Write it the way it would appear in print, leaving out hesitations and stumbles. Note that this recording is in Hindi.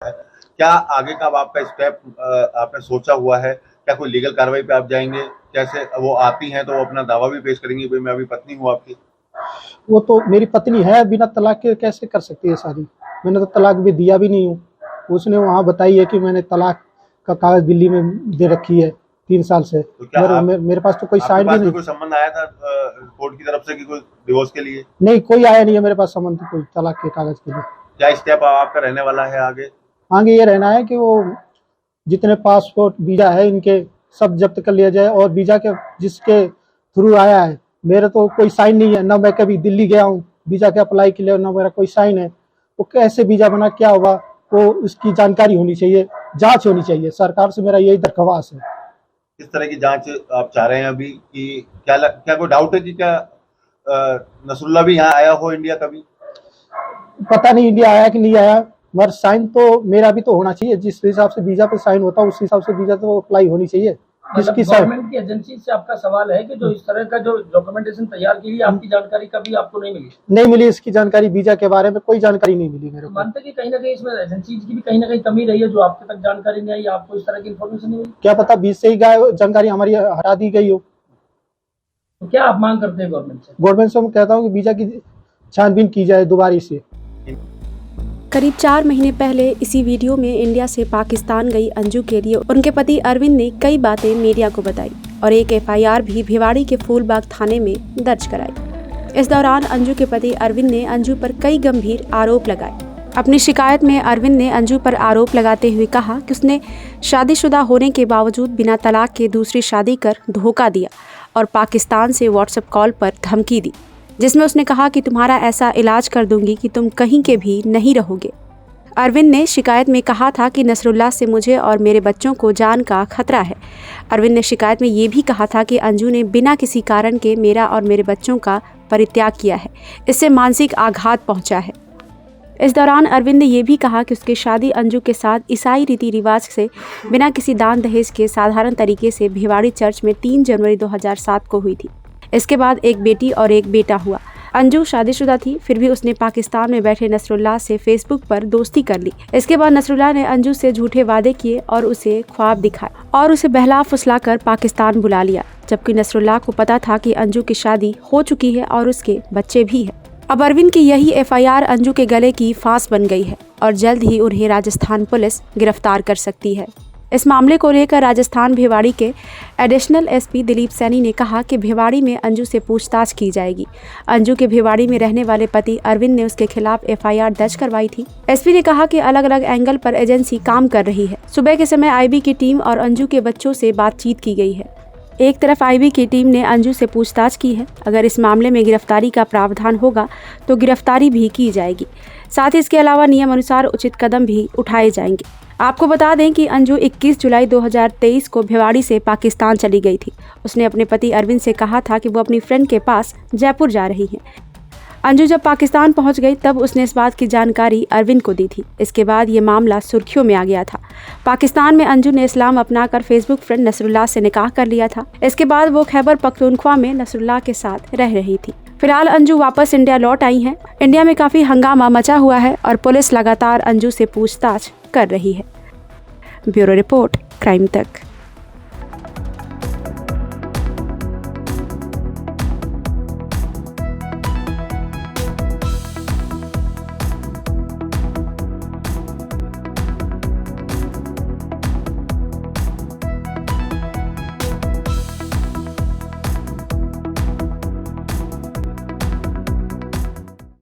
क्या आगे का अब आपका स्टेप आपने सोचा हुआ है? क्या कोई लीगल कार्रवाई पे आप जाएंगे? कैसे वो आती हैं तो वो अपना दावा भी पेश करेंगी, भाई मैं अभी पत्नी हूँ आपकी? वो तो मेरी पत्नी है, बिना तलाक के कैसे कर सकती है शादी? मैंने तो तलाक भी दिया भी नहीं हूँ। उसने वहाँ बताई है कि मैंने तलाक का कागज दिल्ली में दे रखी है 3 साल से। तो क्या मेरे पास तो कोई आपके साइन भी पास नहीं। कोई संबंध आया था कोर्ट की तरफ से कि कोई डिवोर्स के लिए? नहीं, कोई आया नहीं है मेरे पास संबंध कोई तलाक के कागज के लिए। क्या स्टेप आपका रहने वाला है आगे? आगे ये रहना है कि वो जितने पासपोर्ट वीजा है इनके सब जब्त कर लिया जाए, और वीजा के जिसके थ्रू आया है, मेरा तो कोई साइन नहीं है, ना मैं कभी दिल्ली गया हूँ वीजा के अप्लाई के लिए, ना मेरा कोई साइन है। वो कैसे वीजा बना, क्या हुआ, वो उसकी जानकारी होनी चाहिए, जांच होनी चाहिए। सरकार से मेरा यही दरख्वास्त है। किस तरह की जांच आप चाह रहे हैं अभी कि क्या कोई डाउट है कि क्या नसरुल्लाह भी यहाँ आया हो इंडिया कभी? पता नहीं इंडिया आया कि नहीं आया, मगर साइन तो मेरा भी तो होना चाहिए। जिस हिसाब से वीजा पे साइन होता है उस हिसाब से वीजा तो अप्लाई होनी चाहिए। किसकी गवर्नमेंट की एजेंसी से आपका सवाल है कि जो इस तरह का जो डॉक्यूमेंटेशन तैयार की, आपकी जानकारी कभी आपको नहीं मिली? नहीं मिली, इसकी जानकारी वीजा के बारे में कोई जानकारी नहीं मिली मेरे को। मानते कि कहीं ना कहीं इसमें एजेंसी की भी कहीं ना कहीं कमी रही है, जो आपके तक जानकारी नहीं आई, आपको इस तरह की इन्फॉर्मेशन नहीं मिली? क्या पता बीच से ही जानकारी हमारी हटा दी गई हो। तो क्या आप मांग करते हैं गवर्नमेंट से? गवर्नमेंट से मैं कहता हूँ कि वीजा की छानबीन की जाए दोबारा से। करीब 4 महीने पहले इसी वीडियो में इंडिया से पाकिस्तान गई अंजू के लिए उनके पति अरविंद ने कई बातें मीडिया को बताई और एक एफआईआर भी भिवाड़ी के फूलबाग थाने में दर्ज कराई। इस दौरान अंजू के पति अरविंद ने अंजू पर कई गंभीर आरोप लगाए। अपनी शिकायत में अरविंद ने अंजू पर आरोप लगाते हुए कहा कि उसने शादीशुदा होने के बावजूद बिना तलाक के दूसरी शादी कर धोखा दिया और पाकिस्तान से व्हाट्सएप कॉल पर धमकी दी, जिसमें उसने कहा कि तुम्हारा ऐसा इलाज कर दूंगी कि तुम कहीं के भी नहीं रहोगे। अरविंद ने शिकायत में कहा था कि नसरुल्लाह से मुझे और मेरे बच्चों को जान का खतरा है। अरविंद ने शिकायत में ये भी कहा था कि अंजू ने बिना किसी कारण के मेरा और मेरे बच्चों का परित्याग किया है, इससे मानसिक आघात पहुंचा है। इस दौरान अरविंद ने यह भी कहा कि उसकी शादी अंजू के साथ ईसाई रीति रिवाज से बिना किसी दान दहेज के साधारण तरीके से भिवाड़ी चर्च में 3 जनवरी 2007 को हुई थी। इसके बाद एक बेटी और एक बेटा हुआ। अंजू शादीशुदा थी, फिर भी उसने पाकिस्तान में बैठे नसरुल्लाह से फेसबुक पर दोस्ती कर ली। इसके बाद नसरुल्लाह ने अंजू से झूठे वादे किए और उसे ख्वाब दिखाए और उसे बहला फुसला कर पाकिस्तान बुला लिया, जबकि नसरुल्लाह को पता था कि अंजू की शादी हो चुकी है और उसके बच्चे भी हैं। अब अरविंद की यही एफआईआर अंजू के गले की फांस बन गई है और जल्द ही उन्हें राजस्थान पुलिस गिरफ्तार कर सकती है। इस मामले को लेकर राजस्थान भिवाड़ी के एडिशनल एसपी दिलीप सैनी ने कहा कि भिवाड़ी में अंजू से पूछताछ की जाएगी। अंजू के भिवाड़ी में रहने वाले पति अरविंद ने उसके खिलाफ एफआईआर दर्ज करवाई थी। एसपी ने कहा कि अलग अलग एंगल पर एजेंसी काम कर रही है। सुबह के समय आईबी की टीम और अंजू के बच्चों से बातचीत की गई है। एक तरफ आईबी की टीम ने अंजू से पूछताछ की है। अगर इस मामले में गिरफ्तारी का प्रावधान होगा तो गिरफ्तारी भी की जाएगी। साथ ही इसके अलावा नियम अनुसार उचित कदम भी उठाए जाएंगे। आपको बता दें कि अंजू 21 जुलाई 2023 को भिवाड़ी से पाकिस्तान चली गई थी। उसने अपने पति अरविंद से कहा था कि वो अपनी फ्रेंड के पास जयपुर जा रही हैं। अंजू जब पाकिस्तान पहुंच गई तब उसने इस बात की जानकारी अरविंद को दी थी। इसके बाद ये मामला सुर्खियों में आ गया था। पाकिस्तान में अंजू ने इस्लाम अपनाकर फेसबुक फ्रेंड नसरुल्लाह से निकाह कर लिया था। इसके बाद वो खैबर पख्तूनख्वा में नसरुल्लाह के साथ रह रही थी। फिलहाल अंजू वापस इंडिया लौट आई हैं। इंडिया में काफ़ी हंगामा मचा हुआ है और पुलिस लगातार अंजू से पूछताछ कर रही है। ब्यूरो रिपोर्ट, क्राइम तक।